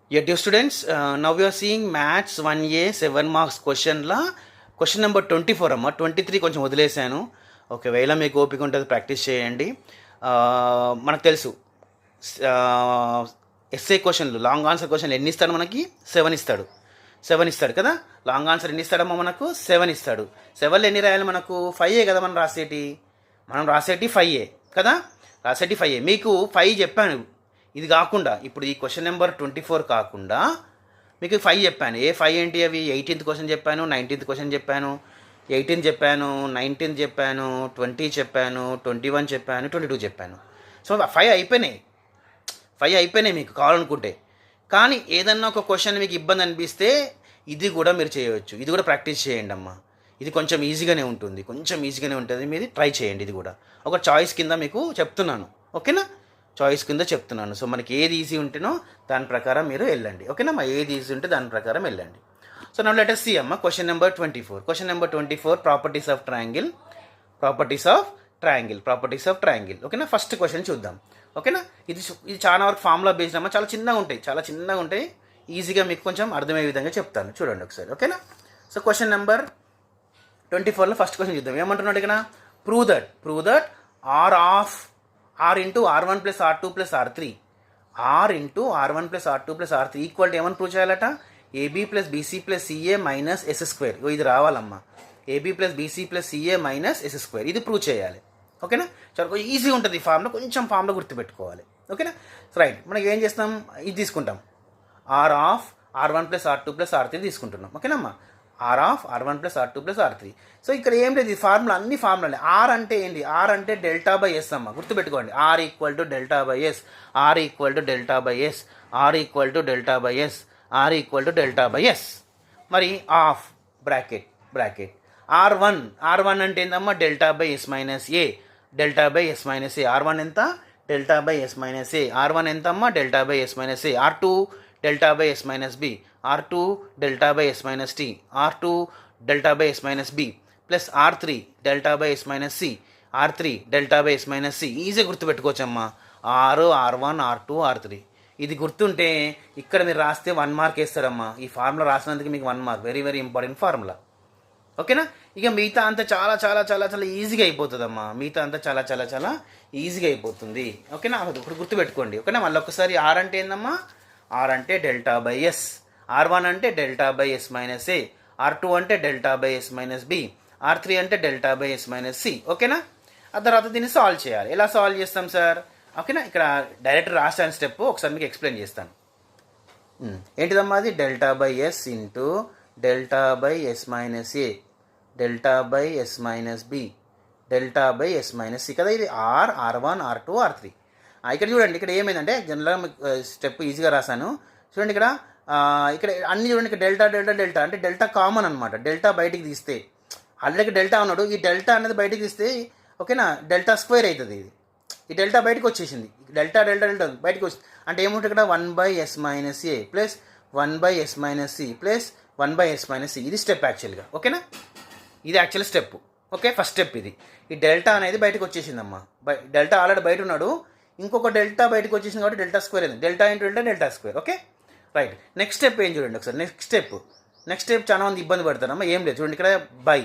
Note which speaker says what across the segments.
Speaker 1: Yeah, dear students, now we are seeing Maths 1A 7 marks questionలో question number 24 అమ్మ. 23 కొంచెం వదిలేశాను. ఒకవేళ మీకు ఓపిక ఉంటుంది ప్రాక్టీస్ చేయండి. మనకు తెలుసు ఎస్ఏ క్వశ్చన్లు లాంగ్ ఆన్సర్ క్వశ్చన్లు ఎన్ని ఇస్తాడు మనకి? 7 ఇస్తాడు. 7 ఇస్తాడు కదా. లాంగ్ ఆన్సర్ ఎన్ని ఇస్తాడమ్మా మనకు? 7 ఇస్తాడు. 7లో ఎన్ని రాయాలి మనకు? 5ఏ కదా మనం రాసేటి 5ఏ కదా. రాసేటి 5ఏ. మీకు 5 చెప్పాను. ఇది కాకుండా ఇప్పుడు ఈ క్వశ్చన్ నెంబర్ 24 కాకుండా మీకు 5 చెప్పాను. ఏ 5 ఏంటి అవి? 18th క్వశ్చన్ చెప్పాను, 19th క్వశ్చన్ చెప్పాను, 18 చెప్పాను, 19 చెప్పాను, 20 చెప్పాను, 21 చెప్పాను, 22 చెప్పాను. సో 5 అయిపోయినాయి మీకు కావాలనుకుంటే. కానీ ఏదన్నా ఒక క్వశ్చన్ మీకు ఇబ్బంది అనిపిస్తే ఇది కూడా మీరు చేయవచ్చు. ఇది కూడా ప్రాక్టీస్ చేయండి అమ్మా. ఇది కొంచెం ఈజీగానే ఉంటుంది. మీది ట్రై చేయండి. ఇది కూడా ఒక చాయిస్ కింద మీకు చెప్తున్నాను, ఓకేనా? చాయిస్ కింద చెప్తున్నాను. సో మనకి ఏది ఈజీ ఉంటేనో దాని ప్రకారం మీరు వెళ్ళండి, ఓకేనా? ఏది ఈజీ ఉంటే దాని ప్రకారం వెళ్ళండి. So now let us see అమ్మ question number 24. Question number 24 properties of triangle. ఓకేనా? ఫస్ట్ క్వశ్చన్ చూద్దాం, ఓకేనా? ఇది చాలా వరకు ఫార్ములా బేస్డ్ అమ్మ. చాలా చిన్నగా ఉంటాయి. ఈజీగా మీకు కొంచెం అర్థమయ్యే విధంగా చెప్తాను, చూడండి ఒకసారి, ఓకేనా? సో క్వశ్చన్ నెంబర్ 24లో ఫస్ట్ క్వశ్చన్ చూద్దాం. ఏమంటున్నాడు ఇక్కడ? Prove that R into R1 plus R2 plus R3 equal to ఏమని ప్రూవ్ చేయాలట? AB plus BC plus CA minus S square. ఇది రావాలమ్మా. AB plus BC plus CA minus S square. ఇది prove చేయాలి, ఓకేనా? చాలా ఈజీ ఉంటుంది. ఈ ఫార్ములా కొంచెం ఫార్ములా గుర్తుపెట్టుకోవాలి, ఓకేనా? రైట్. మనకి ఏం చేస్తాం? ఇది తీసుకుంటాం. R1 plus R2 plus R3 తీసుకుంటున్నాం, ఓకేనమ్మా? R1 plus R2 plus R3. So ఇక్కడ ఏం లేదు, ఈ ఫార్ములా అన్ని ఫార్ములానే. ఆర్ అంటే ఏంటి? ఆర్ అంటే డెల్టా బై ఎస్ అమ్మ. గుర్తుపెట్టుకోండి. R equal to delta by S. మరి ఆఫ్ బ్రాకెట్ R1 అంటే ఏంటమ్మా? Delta by S minus A. R1 ఎంత? Delta by S minus A. R1 ఎంత అమ్మా? Delta by S minus A. R2 delta by S minus B. R2 delta by S minus T. R2 delta by S minus B plus R3 delta by S minus C. R3 delta by S minus C. ఈజీగా గుర్తుపెట్టుకోవచ్చమ్మా. R1 R2 R3. ఇది గుర్తుంటే ఇక్కడ మీరు రాస్తే 1 mark వేస్తారమ్మా. ఈ formula రాసినందుకు మీకు 1 mark. Very very important formula, ఓకేనా? ఇక మిగతా అంతా చాలా ఈజీగా అయిపోతుందమ్మా. ఓకేనా? ఇప్పుడు గుర్తుపెట్టుకోండి, ఓకేనా? మళ్ళీ ఒకసారి ఆర్ అంటే ఏందమ్మా? ఆర్ అంటే డెల్టా బై ఎస్. R1 అంటే delta by S minus A. R2 అంటే delta by S minus B. R3 అంటే delta by S minus C, ఓకేనా? ఆ తర్వాత దీన్ని సాల్వ్ చేయాలి. ఎలా సాల్వ్ చేస్తాం సార్? ఓకేనా? ఇక్కడ డైరెక్ట్ రాసాను స్టెప్, ఒకసారి మీకు ఎక్స్ప్లెయిన్ చేస్తాను. ఏంటిదమ్మా అది? Delta by S into delta by S minus A, delta by S minus B, delta by S minus C కదా. ఇది R1 R2 R3. ఇక్కడ చూడండి, ఇక్కడ ఏమైందంటే జనరల్గా స్టెప్ ఈజీగా రాశాను. చూడండి ఇక్కడ అన్ని చూడండి. ఇక్కడ డెల్టా అంటే డెల్టా కామన్ అనమాట. డెల్టా బయటికి తీస్తే ఆల్రెడీ డెల్టా ఉన్నాడు. ఈ డెల్టా అనేది బయటికి తీస్తే, ఓకేనా, డెల్టా స్క్వేర్ అవుతుంది. ఈ డెల్టా బయటకు వచ్చేసింది. డెల్టా బయటకు వచ్చింది అంటే ఏముంటుంది ఇక్కడ? 1/s minus A plus 1/s minus C plus 1/s minus C. ఇది స్టెప్ యాక్చువల్గా, ఓకేనా? ఇది actual step, okay? First step ఇది. ఈ డెల్టా అనేది బయటకు వచ్చేసిందమ్మా. డెల్టా ఆల్రెడీ బయట ఉన్నాడు. ఇంకొక డెల్టా బయటకు వచ్చేసింది కాబట్టి డెల్టా స్క్వేర్ అయింది. Delta into delta square, okay? Right. Next step ఏం చూడండి ఒకసారి. నెక్స్ట్ స్టెప్ చాలా మంది ఇబ్బంది పడతారమ్మా. ఏం లేదు, చూడండి ఇక్కడ బై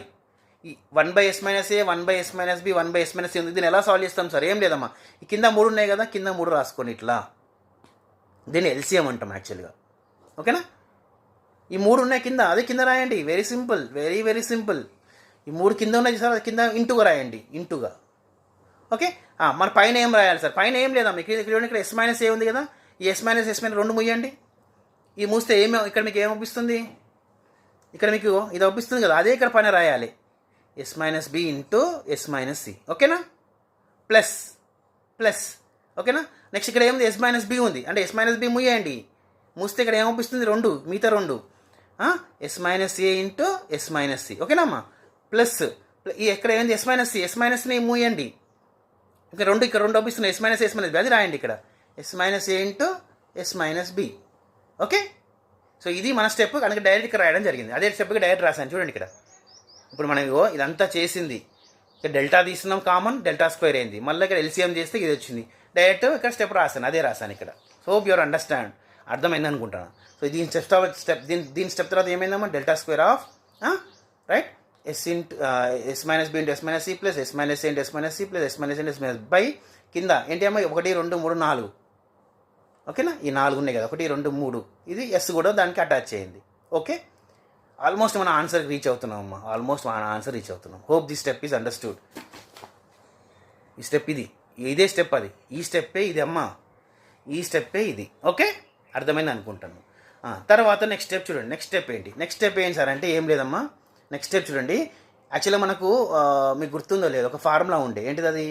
Speaker 1: ఈ 1/s minus A, 1/s minus B, 1/s minus C ఉంది. దీన్ని ఎలా సాల్వ్ చేస్తాం సార్? ఏం లేదమ్మా, ఈ కింద 3 ఉన్నాయి కదా, కింద 3 రాసుకోండి ఇట్లా. దీన్ని ఎల్సిఎం అంటాం యాక్చువల్గా, ఓకేనా? ఈ 3 ఉన్నాయి కింద, అదే కింద రాయండి. Very simple, very simple. ఈ 3 కింద ఉన్నాయి సార్, అది కింద ఇంటూగా రాయండి, ఇంటూగా, ఓకే? మన పైన ఏం రాయాలి సార్? పైన ఏం లేదా మీకు? ఇక్కడ ఎస్ మైనస్ ఏ ఉంది కదా, ఈ ఎస్ మైనస్ 2 ముయ్యండి. ఈ మూస్తే ఇక్కడ మీకు ఏమొప్పిస్తుంది? ఇక్కడ మీకు ఇది ఒప్పిస్తుంది కదా, అదే ఇక్కడ పైన రాయాలి. S minus B into S minus C, ఓకేనా? ప్లస్, ఓకేనా? నెక్స్ట్ ఇక్కడ ఏముంది? ఎస్ మైనస్ బి ఉంది అంటే ఎస్ మైనస్ బి ముయ్యండి. మూస్తే ఇక్కడ ఏమొప్పిస్తుంది? 2, మిగతా 2 S minus A into S minus C, ఓకేనా అమ్మా? ప్లస్ ఎక్కడ ఏంది? ఎస్ మైనస్ని మూయండి. ఇక్కడ 2 ఒప్పిస్తుంది. ఎస్ మైనస్ బి అది రాయండి ఇక్కడ. S minus A into S minus B, okay? So ఇది మన స్టెప్ కనుక డైరెక్ట్ ఇక్కడ రాయడం జరిగింది. అదే స్టెప్కి డైరెక్ట్ రాశాను చూడండి ఇక్కడ. ఇప్పుడు మనం ఇదంతా చేసింది. ఇక్కడ డెల్టా తీసుకున్నాం కామన్, డెల్టా స్క్వేర్ అయింది. మళ్ళీ ఇక్కడ ఎల్సిఎం చేస్తే ఇది వచ్చింది. డైరెక్ట్ ఇక్కడ స్టెప్ రాశాను, అదే రాశాను ఇక్కడ. So hope your understand. అర్థమైంది అనుకుంటాను. సో దీని దీని స్టెప్ తర్వాత ఏమైందమ్మా, delta square of right S into S minus B into S minus C plus S minus A into S minus C plus S minus S minus by కింద ఏంటి అమ్మా 1 2 3 4 ఓకేనా, ఈ 4 ఉన్నాయి కదా, 1 2 3 ఇది ఎస్ కూడా దానికి అటాచ్ చేయండి. ఓకే, ఆల్మోస్ట్ మన ఆన్సర్కి రీచ్ అవుతున్నాం అమ్మా, ఆల్మోస్ట్ మన ఆన్సర్ రీచ్ అవుతున్నాం. Hope the step is understood. ఈ స్టెప్ ఇదే స్టెప్, అది ఈ స్టెప్పే ఇది అమ్మా, ఈ స్టెప్పే ఇది. ఓకే, అర్థమైంది అనుకుంటాను. తర్వాత నెక్స్ట్ స్టెప్ చూడండి. నెక్స్ట్ స్టెప్ ఏంటి సార్ అంటే ఏం లేదమ్మా. నెక్స్ట్ స్టెప్ చూడండి, యాక్చువల్గా మనకు మీకు గుర్తుందో లేదు, ఒక ఫార్ములా ఉండే, ఏంటిది అది,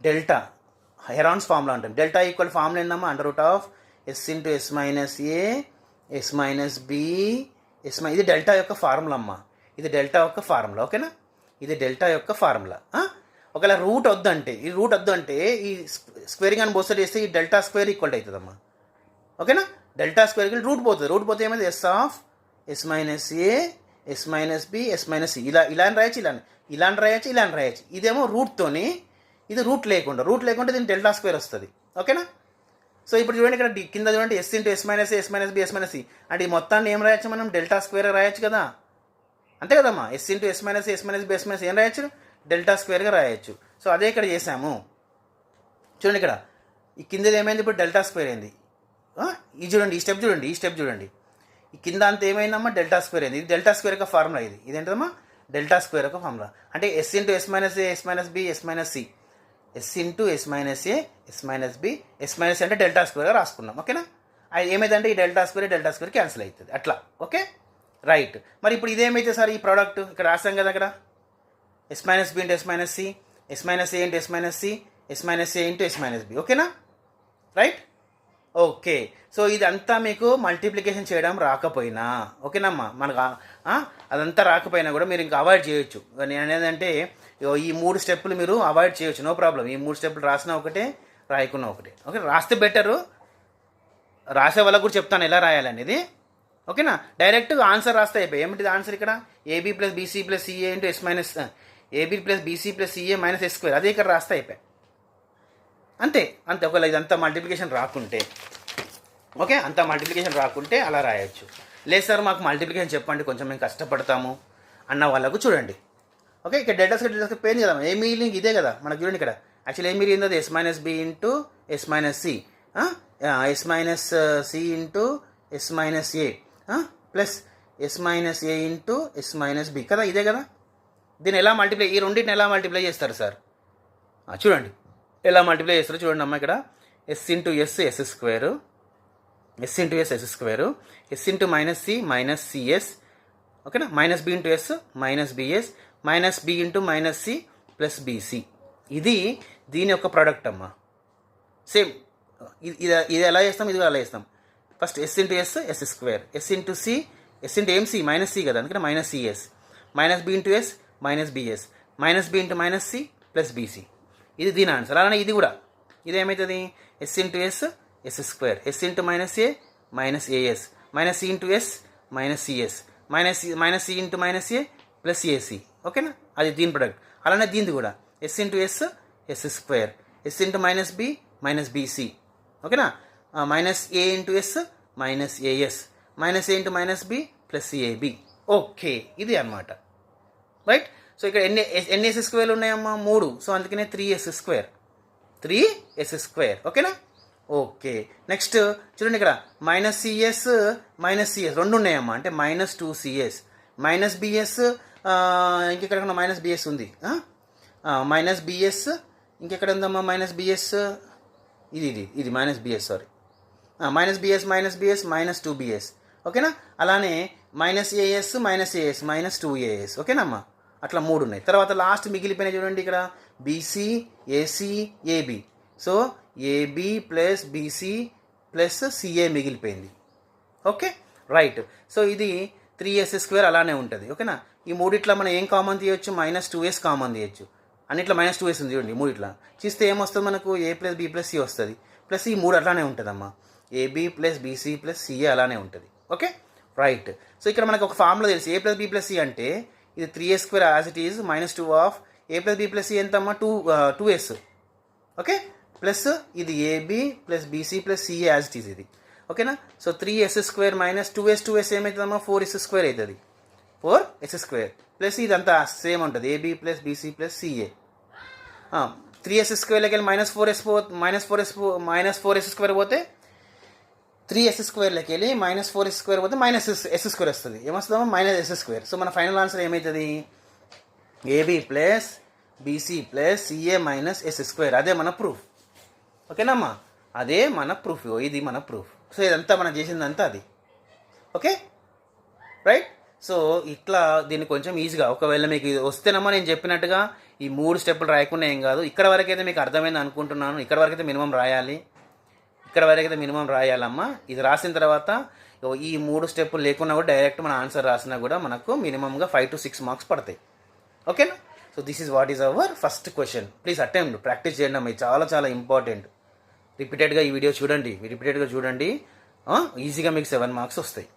Speaker 1: డెల్టా హెరాన్స్ ఫార్ములా ఉంటుంది. డెల్టా ఈక్వల్ ఫార్ములా ఏందమ్మా, under root of S into S minus A S minus B ఇది డెల్టా యొక్క ఫార్ములా అమ్మా, ఇది డెల్టా యొక్క ఫార్ములా. ఓకేనా, ఇది డెల్టా యొక్క ఫార్ములా. ఒకవేళ రూట్ వద్దంటే ఈ స్క్వేరింగ్ అని బోసెట్ చేస్తే ఈ డెల్టా స్క్వేర్ ఈక్వల్ అవుతుందమ్మా. ఓకేనా, డెల్టా స్క్వేర్కి రూట్ పోతే ఏమైంది, S of S minus A S minus B S minus C ఇలా రాయచ్చు, ఇలా రాయచ్చు. ఇదేమో రూట్తోని, ఇది రూట్ లేకుండా దీని డెల్టా స్క్వేర్ వస్తుంది. ఓకేనా, సో ఇప్పుడు చూడండి ఇక్కడ కింద చూడండి S into S minus S minus B S minus C అంటే ఈ మొత్తాన్ని ఏం రాయొచ్చు మనం, డెల్టా స్క్వేర్ రాయొచ్చు కదా, అంతే కదమ్మా. S into S minus S minus B S minus ఏం రాయొచ్చు, డెల్టా స్క్వేర్గా రాయొచ్చు. సో అదే ఇక్కడ చేసాము. చూడండి ఇక్కడ ఈ కిందది ఏమైంది, ఇప్పుడు డెల్టా స్క్వేర్ అయింది. ఈ స్టెప్ చూడండి, ఈ కింద అంతా ఏమైందమ్మా, డెల్టా స్క్వేర్ అయింది. ఇది డెల్టా స్క్వేర్ యొక్క ఫార్ములా, ఇది ఏంటమ్మా, డెల్టా స్క్వేర్ యొక్క ఫార్ములా. అంటే S into S minus A S minus B S minus C, S into S minus A S minus B S minus అంటే డెల్టా స్క్వేర్గా రాసుకున్నాం. ఓకేనా, అది ఏమైందంటే ఈ డెల్టా స్క్వేర్ క్యాన్సిల్ అవుతుంది అట్లా. Okay, right. మరి ఇప్పుడు ఇదేమైతే సార్, ఈ ప్రోడక్ట్ ఇక్కడ రాసాం కదా, అక్కడ S minus B into S minus C S minus A into S minus C S minus A into S minus B. ఓకేనా, రైట్. ఓకే, సో ఇదంతా మీకు మల్టిప్లికేషన్ చేయడం రాకపోయినా, ఓకేనమ్మా, మనకు అదంతా రాకపోయినా కూడా మీరు ఇంకా అవాయిడ్ చేయొచ్చు. నేను అనేదంటే ఈ 3 స్టెప్పులు మీరు అవాయిడ్ చేయొచ్చు, నో ప్రాబ్లం. ఈ 3 స్టెప్పులు రాసినా ఒకటే, రాయకున్నా ఒకటే. ఓకే, రాస్తే బెటరు, రాసే వాళ్ళకు కూడా చెప్తాను ఎలా రాయాలనేది. ఓకేనా, డైరెక్ట్ ఆన్సర్ రాస్తే అయిపోయి. ఏమిటి ఆన్సర్ ఇక్కడ, AB plus BC plus CA into S minus AB plus BC plus CA minus S square, అదే ఇక్కడ రాస్తే అయిపోయి. అంతే. ఒకవేళ ఇదంతా మల్టిప్లికేషన్ రాకుంటే, ఓకే, అంత మల్టిప్లికేషన్ రాకుంటే అలా రాయొచ్చు. లేదు సార్ మాకు మల్టిప్లికేషన్ చెప్పండి, కొంచెం మేము కష్టపడతాము అన్న వాళ్ళకు చూడండి. ఓకే, ఇక్కడ డెల్టా స్క్వేర్ పోయింది కదా, ఏ మిగిలింగ్ ఇదే కదా మనకు. చూడండి ఇక్కడ యాక్చువల్లీ ఏం మిగిలింది, అది S minus B into S minus C S minus C into S minus A plus S minus A into S minus B కదా, ఇదే కదా. దీన్ని ఎలా మల్టిప్లై, ఈ రెండింటిని ఎలా మల్టిప్లై చేస్తారు సార్, చూడండి ఎలా మల్టిప్లై చేస్తారో చూడండి అమ్మ. ఇక్కడ S into S S square S into S S square S into minus C minus CS, ఓకేనా, minus B into S minus BS minus B into minus C plus BC. ఇది దీని యొక్క ప్రోడక్ట్ అమ్మా. Same ఇది ఎలా చేస్తాం, ఇది ఎలా చేస్తాం. First S into S S square S into C S into ఏం సి మైనస్ సి కదా, అందుకని minus CS minus B into S minus BS minus B into minus C plus BC. ఇది దీని ఆన్సర్. అలానే ఇది కూడా ఇదేమవుతుంది, S into S S square S into minus A minus AS minus C into S minus CS minus C into minus A plus AC. ఓకేనా, అది దీని product. అలానే దీనిది కూడా S into S S square S into minus B minus BC. ఓకేనా, minus A into S minus AS minus A into minus B plus AB. Okay, ఇది అన్నమాట, right. So ఇక్కడ ఎన్ని ఎస్ స్క్వేర్లు ఉన్నాయమ్మా, 3. సో అందుకనే 3s స్క్వేర్. ఓకేనా, okay. Next చూడండి ఇక్కడ మైనస్ సిఎస్ రెండు ఉన్నాయమ్మా, అంటే మైనస్ 2cs మైనస్ బిఎస్ ఇంకెక్కడ మైనస్ బిఎస్ ఉంది, మైనస్ బిఎస్ ఇంకెక్కడ ఉందమ్మా మైనస్ బిఎస్, ఇది minus BS, sorry, minus BS minus 2bs. ఓకేనా, అలానే మైనస్ ఏఎస్ మైనస్ 2as. ఓకేనా అమ్మా, అట్లా 3 ఉన్నాయి. తర్వాత లాస్ట్ మిగిలిపోయినాయి చూడండి ఇక్కడ BC AC AB. So AB plus BC plus CA మిగిలిపోయింది. Okay, right. సో ఇది 3s స్క్వేర్ అలానే ఉంటుంది. ఓకేనా, ఈ మూడిట్లా మనం ఏం కామన్ తీయొచ్చు, మైనస్ 2s కామన్ తీయొచ్చు. అన్నిట్లో మైనస్ 2s ఉంది చూడండి, మూడిట్లా చూస్తే ఏమొస్తుంది మనకు, A plus B plus C వస్తుంది. ప్లస్ ఈ 3 అట్లానే ఉంటుందమ్మా, AB plus BC plus CA అలానే ఉంటుంది. Okay, right. సో ఇక్కడ మనకు ఒక ఫార్ములా తెలుసు, A plus B plus C అంటే ఇది 3s square as it is minus 2 of A plus B plus C ఎంతమ్మా 2s. ఓకే, ప్లస్ ఇది AB plus BC plus CA as it is ఇది. ఓకేనా. So 3s² minus 2s ఏమవుతుందమ్మా 4s² అవుతుంది. 4s² plus ఇదంతా same ఉంటుంది AB plus BC plus CA. 3s² -4s² పోతే 3s² వెళ్ళి -4s² పోతే -s² వస్తుంది. ఏమొస్తుందమ్మా -s². సో మన ఫైనల్ ఆన్సర్ ఏమవుతుంది AB plus BC plus CA -s². అదే మన ప్రూఫ్. ఓకేనమ్మా, అదే మన ప్రూఫ్. ఇది మన ప్రూఫ్. సో ఇదంతా మనం చేసిందంతా అది. Okay right. సో ఇట్లా దీన్ని కొంచెం ఈజీగా ఒకవేళ మీకు వస్తేనమ్మా నేను చెప్పినట్టుగా ఈ 3 స్టెప్పులు రాయకుండా ఏం కాదు. ఇక్కడ వరకైతే మీకు అర్థమైంది అనుకుంటున్నాను. ఇక్కడ వరకైతే మినిమం రాయాలి. ఇక్కడ వరకైతే మినిమం రాయాలమ్మా. ఇది రాసిన తర్వాత ఈ 3 స్టెప్పులు లేకున్నా కూడా డైరెక్ట్ మన ఆన్సర్ రాసినా కూడా మనకు మినిమంగా 5 to 6 మార్క్స్ పడతాయి. ఓకేనా. So this is what is our first question. Please attempt, practice చేయండి అమ్మా. ఇది చాలా చాలా ఇంపార్టెంట్. రిపీటెడ్గా ఈ వీడియో చూడండి, ఈజీగా మీకు 7 మార్క్స్ వస్తాయి.